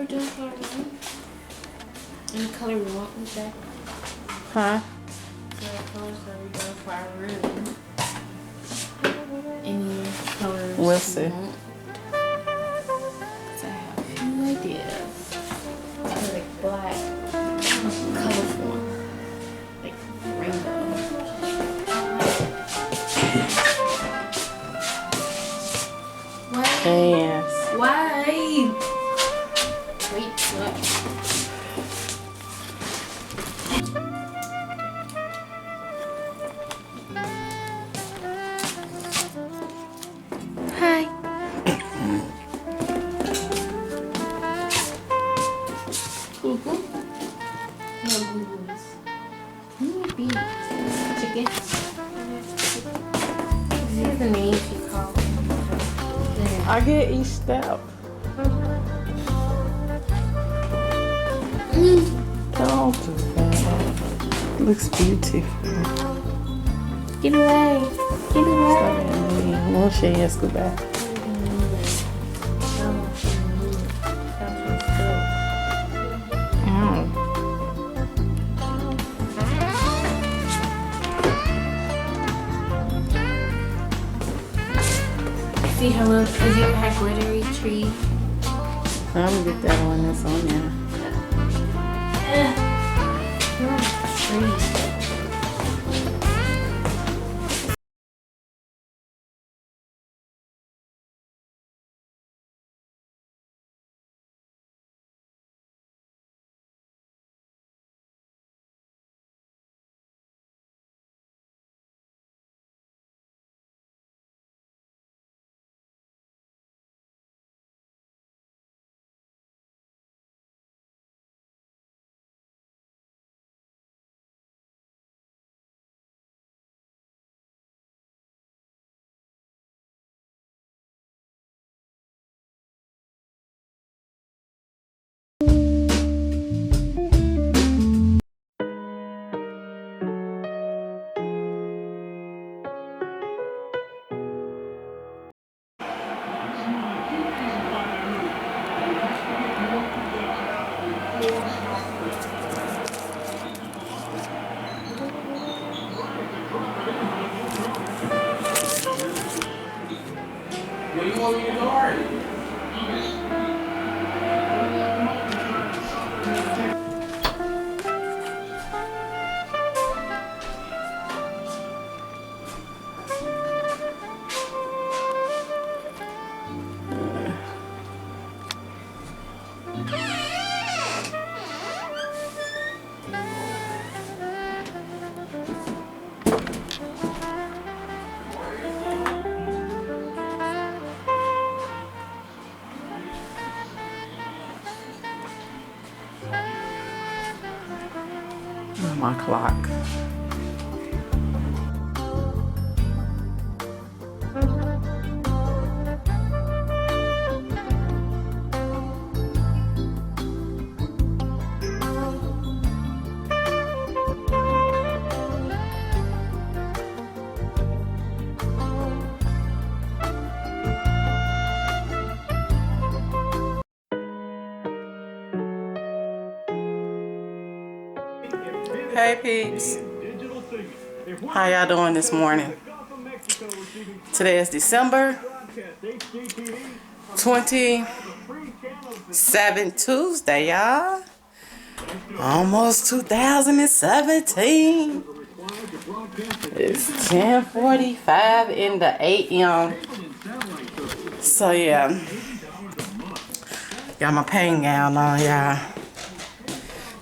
we're doing color one. Any color we want with that? Huh? So the colors that we're doing for our room. Any colors We'll you see. want? So I have a few ideas. So like black, colorful, like rainbow. Why? Yes. Why? Wait, what? Hi. Boo boo. No boo boos. Maybe chicken. These are the names you call them. I get each step. Don't do that. Looks beautiful. Get away. Get away. Won't she ask go back? Ow. See her little, is it her glittery tree? I'm gonna get that one that's on there. Tree. What do you want me to guard? My clock. Hey peeps, how y'all doing this morning? Today is December 27th, Tuesday, y'all. Almost 2017. It's 10:45 in the a.m. So yeah, got my paint gown on, y'all.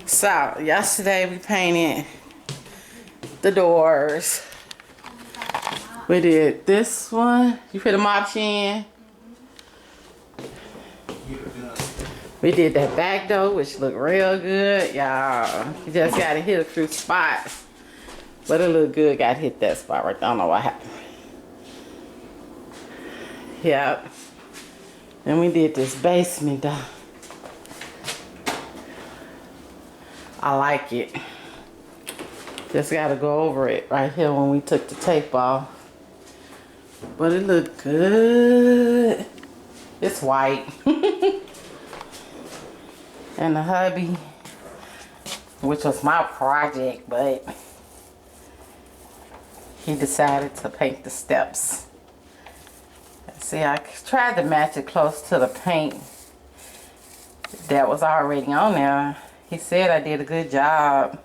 So yesterday we painted the doors. We did this one. You put a mop in. We did that back door, which looked real good, y'all. You just gotta hit a few spots, but it looked good. Got hit that spot right there. I don't know what happened. Yep. And we did this basement though. I like it. Just gotta go over it right here when we took the tape off. But it looked good. It's white. And the hubby, which was my project, but he decided to paint the steps. See, I tried to match it close to the paint that was already on there. He said I did a good job.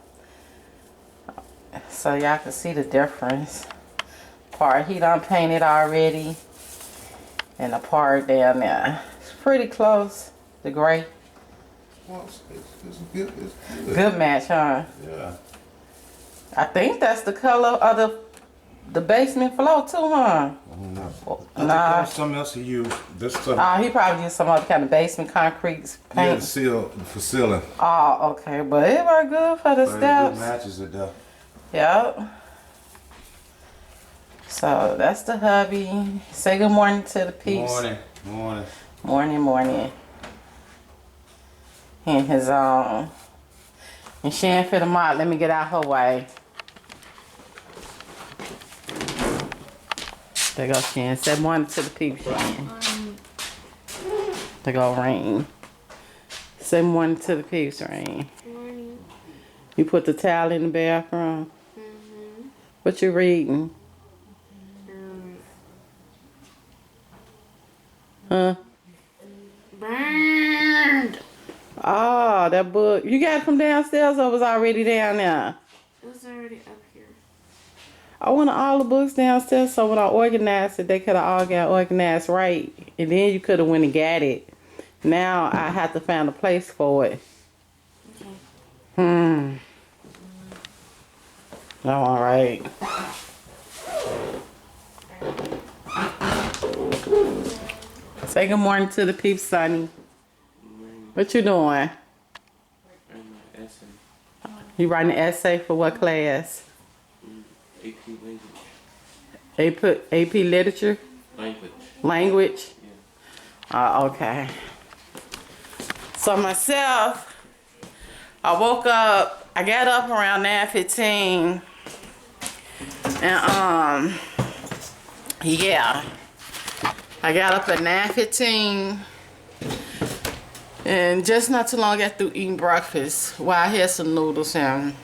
So y'all can see the difference. Part he done painted already. And the part down there. It's pretty close. The gray. Well, it's good. It's good. Good match, huh? Yeah. I think that's the color of the basement floor too, huh? I think that was something else he used. This stuff. He probably used some other kind of basement concrete Yeah, paint. the seal for sealing. Oh, okay. But it worked good for the But it steps. matches it though. Yep. So that's the hubby. Say good morning to the peeps. Morning. Morning. Morning, morning. And his and Shan fit him out. Let me get out her way. There go Shan. Say morning to the peeps, Shan. There go Rain. Say morning to the peeps, Rain. Morning. You put the towel in the bathroom? Mm-hmm. What you reading? Huh? Burned. Oh, that book. You got it from downstairs or was already down there? It was already up here. I wanted all the books downstairs so when I organized it, they could have all got organized right. And then you could have went and got it. Now I have to find a place for it. Okay. All right. Say good morning to the peeps, Sonny. What you doing? You writing an essay for what class? AP language. AP literature? Language. Language? Yeah. Okay. So myself, I woke up, I got up around 9:15 and yeah, I got up at 9:15 and just not too long after eating breakfast, well, I had some noodles and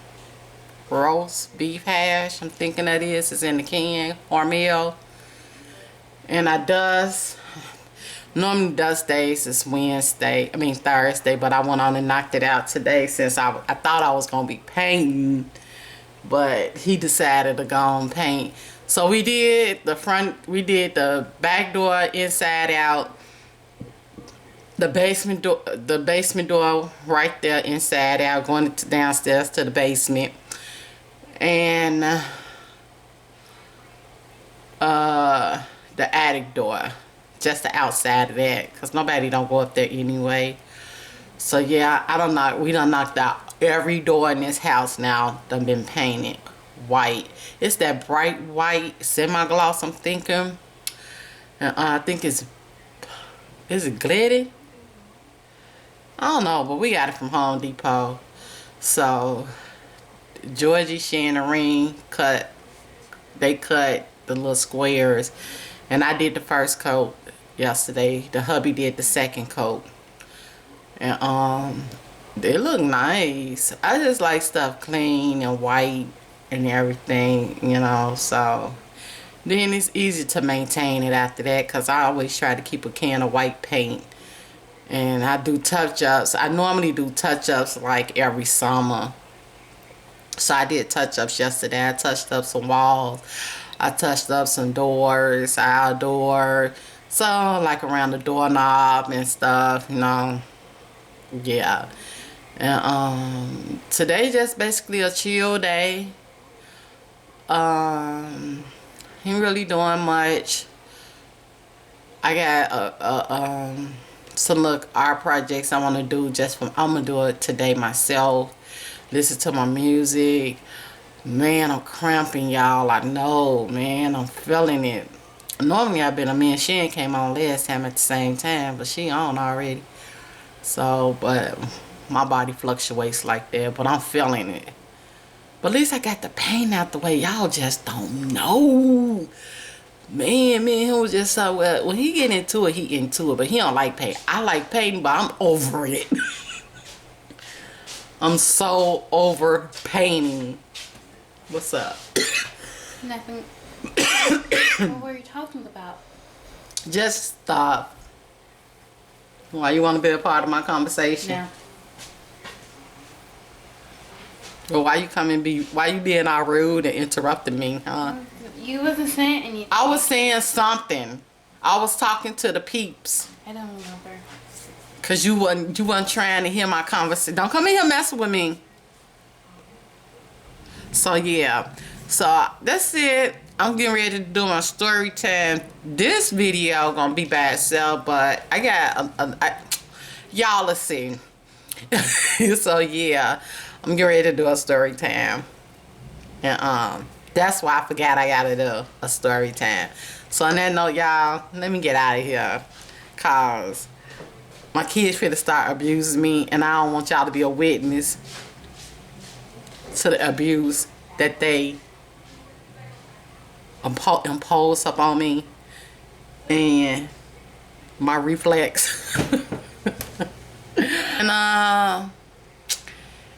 roast beef hash, I'm thinking that is, it's in the can, Hormel, and I normally dust days is Thursday, but I went on and knocked it out today since I thought I was going to be painting, but he decided to go and paint. So we did the back door inside out, the basement door right there inside out, going downstairs to the basement, and the attic door. Just the outside of that, because nobody don't go up there anyway. So yeah, we done knocked out every door in this house now. Done been painted white. It's that bright white semi-gloss I'm thinking. I think is it glittered? I don't know, but we got it from Home Depot. So Georgie, Shan, and Reen cut the little squares, and I did the first coat yesterday. The hubby did the second coat, and they look nice. I just like stuff clean and white and everything, you know. So then it's easy to maintain it after that, because I always try to keep a can of white paint, and I do touch-ups. I normally do touch-ups like every summer. So I did touch-ups yesterday. I touched up some walls, I touched up some doors, outdoor, so like around the doorknob and stuff, you know. Yeah. And today just basically a chill day. Ain't really doing much. I got some little art projects I want to do. I'm gonna do it today myself. Listen to my music. Man, I'm cramping, y'all. I know, man. I'm feeling it. Normally me and Shan came on last time at the same time, but she on already. So, but my body fluctuates like that, but I'm feeling it. But at least I got the pain out the way. Y'all just don't know. Man, he was just so, when he get into it, he into it, but he don't like pain. I like pain, but I'm over it. I'm so over painting. What's up? Nothing. What were you talking about? Just stop. Why you want to be a part of my conversation? No. Well, why you being all rude and interrupting me, huh? You wasn't saying anything. I was saying something. I was talking to the peeps. I don't remember. Cause you wasn't trying to hear my conversation. Don't come in here messing with me. So yeah. So that's it. I'm getting ready to do my story time. This video gonna be by itself, but I got y'all let's see. So yeah, I'm getting ready to do a story time. And that's why I forgot I gotta do a story time. So on that note, y'all, let me get out of here. Cause my kids finna start abusing me, and I don't want y'all to be a witness to the abuse that they impose upon me and my reflex.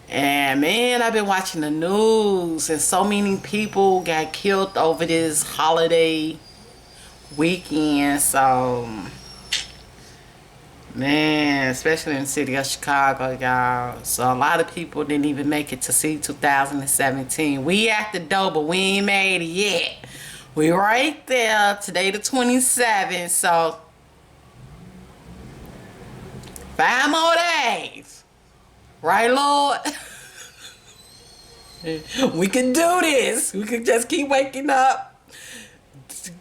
And man, I've been watching the news, and so many people got killed over this holiday weekend. So man, especially in the city of Chicago, y'all. So a lot of people didn't even make it to see 2017. We at the door, but we ain't made it yet. We right there. Today the 27th, so 5 more days. Right, Lord? We can do this. We can just keep waking up,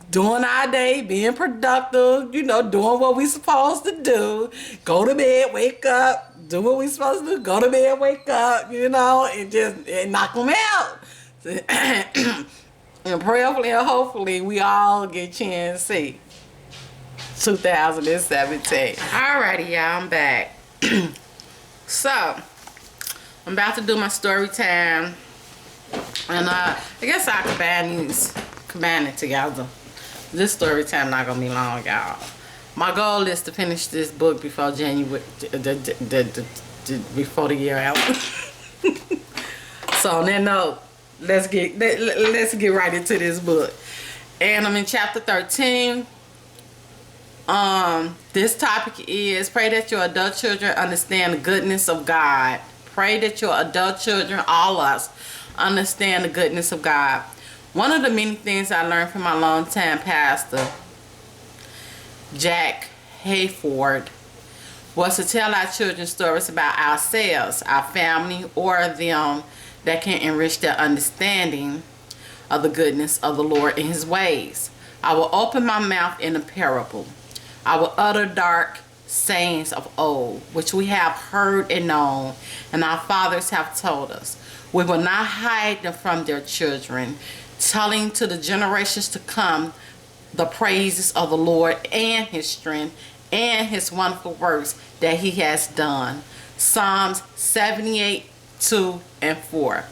doing our day, being productive, you know, doing what we supposed to do. Go to bed, wake up, do what we supposed to do. Go to bed, wake up, you know, and knock them out. And prayerfully and hopefully we all get a chance to see 2017. Alrighty, y'all, I'm back. So, I'm about to do my story time. And I guess I combine it together. This story time not gonna be long, y'all. My goal is to finish this book before January, before the year out. So on that note, let's get right into this book. And I'm in chapter 13. This topic is pray that your adult children understand the goodness of God. Pray that your adult children, all us, understand the goodness of God. One of the many things I learned from my longtime pastor, Jack Hayford, was to tell our children stories about ourselves, our family, or them that can enrich their understanding of the goodness of the Lord and His ways. I will open my mouth in a parable. I will utter dark sayings of old, which we have heard and known, and our fathers have told us. We will not hide them from their children, telling to the generations to come the praises of the Lord and His strength and His wonderful works that He has done. Psalms 78, 2 and 4.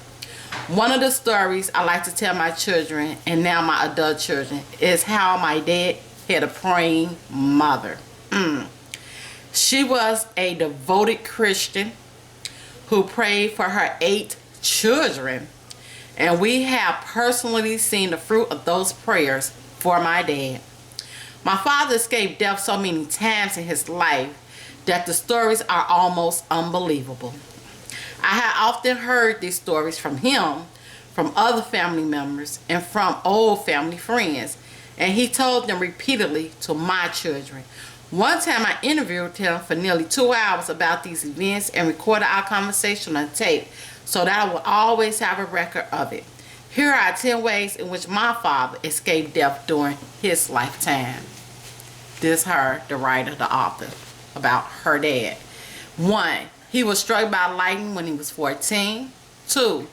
One of the stories I like to tell my children, and now my adult children, is how my dad had a praying mother. She was a devoted Christian who prayed for her 8 children, and we have personally seen the fruit of those prayers for my dad. My father escaped death so many times in his life that the stories are almost unbelievable. I have often heard these stories from him, from other family members, and from old family friends, and he told them repeatedly to my children. One time I interviewed him for nearly 2 hours about these events and recorded our conversation on tape so that I would always have a record of it. Here are 10 ways in which my father escaped death during his lifetime. This her, the writer, the author, about her dad. 1. He was struck by lightning when he was 14. 2.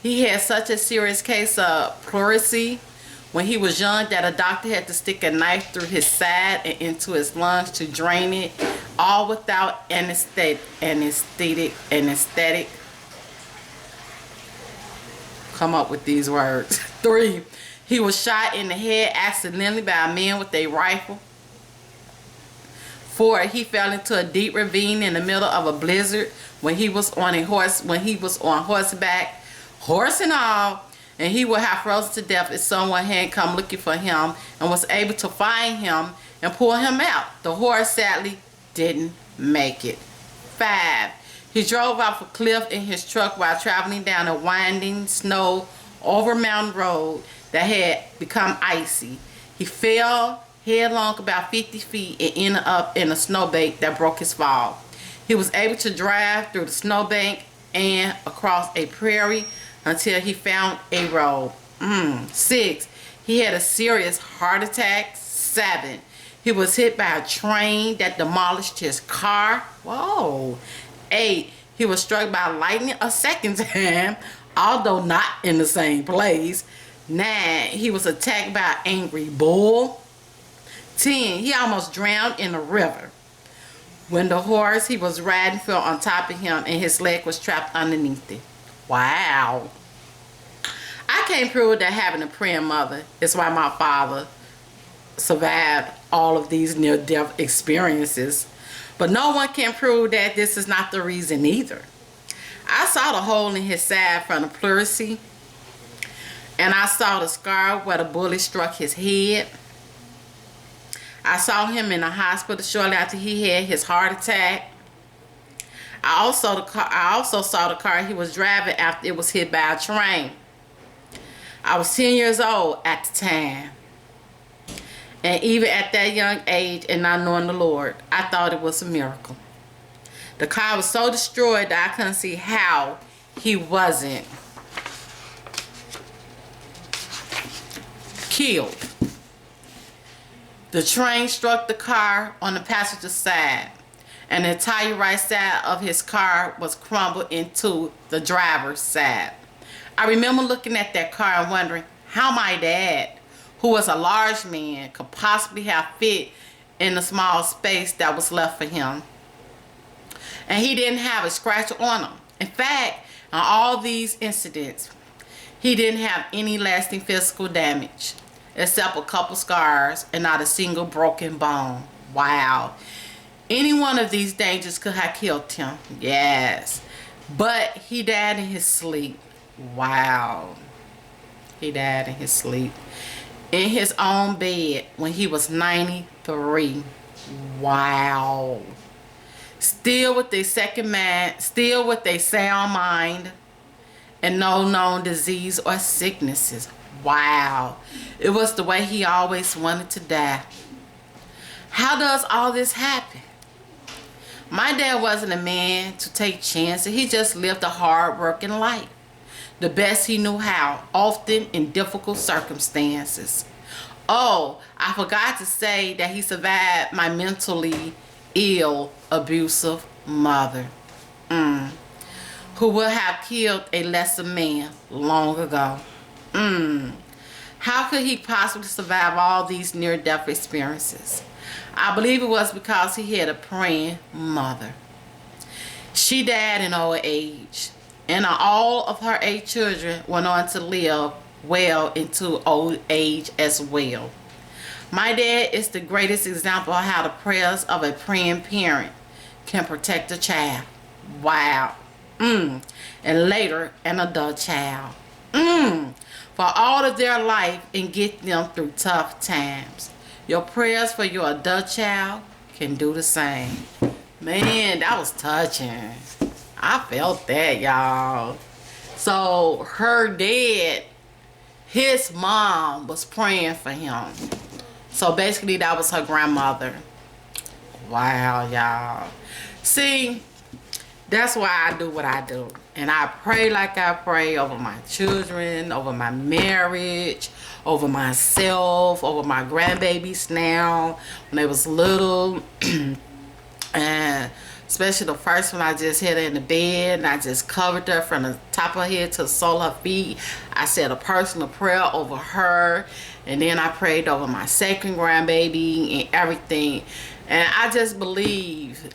He had such a serious case of pleurisy when he was young that a doctor had to stick a knife through his side and into his lungs to drain it, all without anesthetic. Come up with these words. 3. He was shot in the head accidentally by a man with a rifle. 4, he fell into a deep ravine in the middle of a blizzard when he was on horseback, horse and all, and he would have frozen to death if someone had come looking for him and was able to find him and pull him out. The horse sadly didn't make it. 5, he drove off a cliff in his truck while traveling down a winding snow over mountain road that had become icy. He fell headlong about 50 feet and ended up in a snowbank that broke his fall. He was able to drive through the snowbank and across a prairie until he found a road. 6, he had a serious heart attack. 7, he was hit by a train that demolished his car. Whoa. 8, he was struck by lightning a second time, although not in the same place. 9, he was attacked by an angry bull. 10, he almost drowned in a river when the horse he was riding fell on top of him and his leg was trapped underneath it. Wow. I can't prove that having a praying mother is why my father survived all of these near-death experiences, but no one can prove that this is not the reason either. I saw the hole in his side from the pleurisy, and I saw the scar where the bullet struck his head. I saw him in the hospital shortly after he had his heart attack. I also saw the car he was driving after it was hit by a train. I was 10 years old at the time. And even at that young age and not knowing the Lord, I thought it was a miracle. The car was so destroyed that I couldn't see how he wasn't killed. The train struck the car on the passenger side, and the entire right side of his car was crumbled into the driver's side. I remember looking at that car and wondering how my dad, who was a large man, could possibly have fit in the small space that was left for him. And he didn't have a scratch on him. In fact, in all these incidents, he didn't have any lasting physical damage, except a couple scars and not a single broken bone. Wow. Any one of these dangers could have killed him. Yes. But he died in his sleep. Wow. He died in his sleep. In his own bed when he was 93. Wow. Still with a sound mind and no known disease or sicknesses. Wow. It was the way he always wanted to die. How does all this happen? My dad wasn't a man to take chances. He just lived a hard-working life, the best he knew how, often in difficult circumstances. Oh, I forgot to say that he survived my mentally ill, abusive mother, who would have killed a lesser man long ago. How could he possibly survive all these near-death experiences? I believe it was because he had a praying mother. She died in old age, and all of her 8 children went on to live well into old age as well. My dad is the greatest example of how the prayers of a praying parent can protect a child. Wow. And later an adult child. For all of their life and get them through tough times. Your prayers for your adult child can do the same. Man, that was touching. I felt that, y'all. So her dad, his mom was praying for him. So basically that was her grandmother. Wow, y'all. See, that's why I do what I do. And I pray like I pray over my children, over my marriage, over myself, over my grandbabies now, when they was little. And especially the first one, I just hit her in the bed and I just covered her from the top of her head to the sole of her feet. I said a personal prayer over her. And then I prayed over my second grandbaby and everything. And I just believe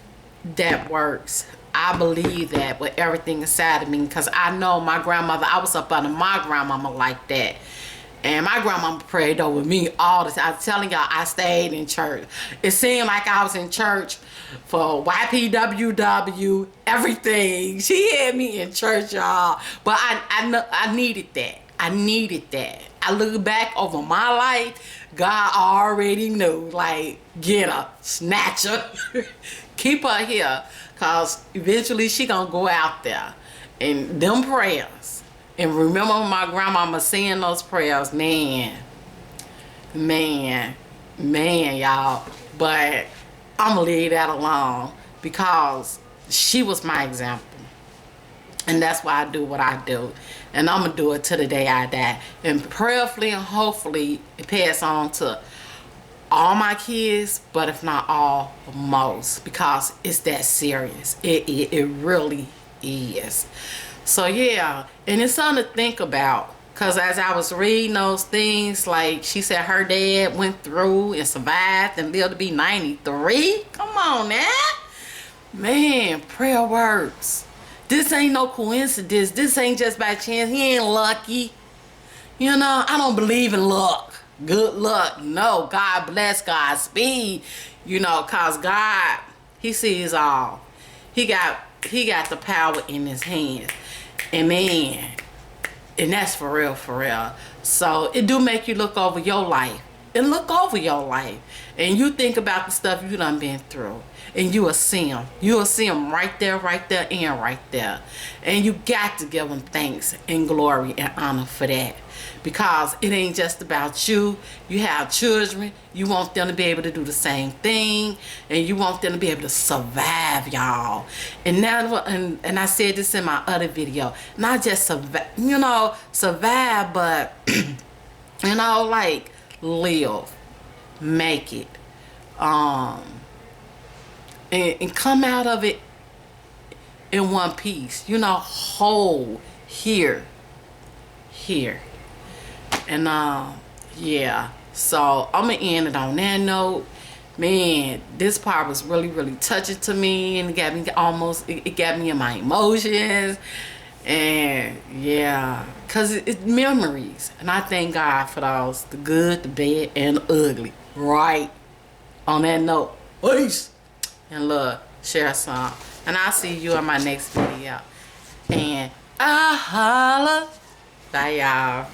that works. I believe that with everything inside of me, because I know my grandmother, I was up under my grandmama like that. And my grandma prayed over me all the time. I'm telling y'all, I stayed in church. It seemed like I was in church for YPWW, everything. She had me in church, y'all. But I needed that. I needed that. I look back over my life, God already knew. Like, get her, snatch her, keep her here. Because eventually she gonna go out there. And them prayers. And remember my grandmama saying those prayers, man, y'all. But I'm gonna leave that alone because she was my example. And that's why I do what I do. And I'm gonna do it to the day I die. And prayerfully and hopefully it pass on to all my kids, but if not all, most, because it's that serious. It really is. So yeah, and it's something to think about, because as I was reading those things, like she said her dad went through and survived and lived to be 93. Come on now. Man, prayer works. This ain't no coincidence. This ain't just by chance. He ain't lucky. You know, I don't believe in luck. Good luck. No, God bless, God speed. You know, cause God, he sees all. He got the power in his hands. And man, and that's for real, for real. So it do make you look over your life. And look over your life. And you think about the stuff you done been through. And you will see him. You will see him right there, and right there. And you got to give him thanks and glory and honor for that. Because it ain't just about you. You have children. You want them to be able to do the same thing. And you want them to be able to survive, y'all. And now, and I said this in my other video. Not just survive, you know, survive, but, you know, like, live. Make it. And come out of it in one piece. You know, whole. Here. And yeah, so I'm gonna end it on that note. Man, this part was really, really touching to me, and it got me almost, it got me in my emotions. And yeah, cause it's memories, and I thank God for those, the good, the bad, and the ugly. Right. On that note, peace and love. Share some, and I'll see you in my next video. And I holla. Bye, y'all.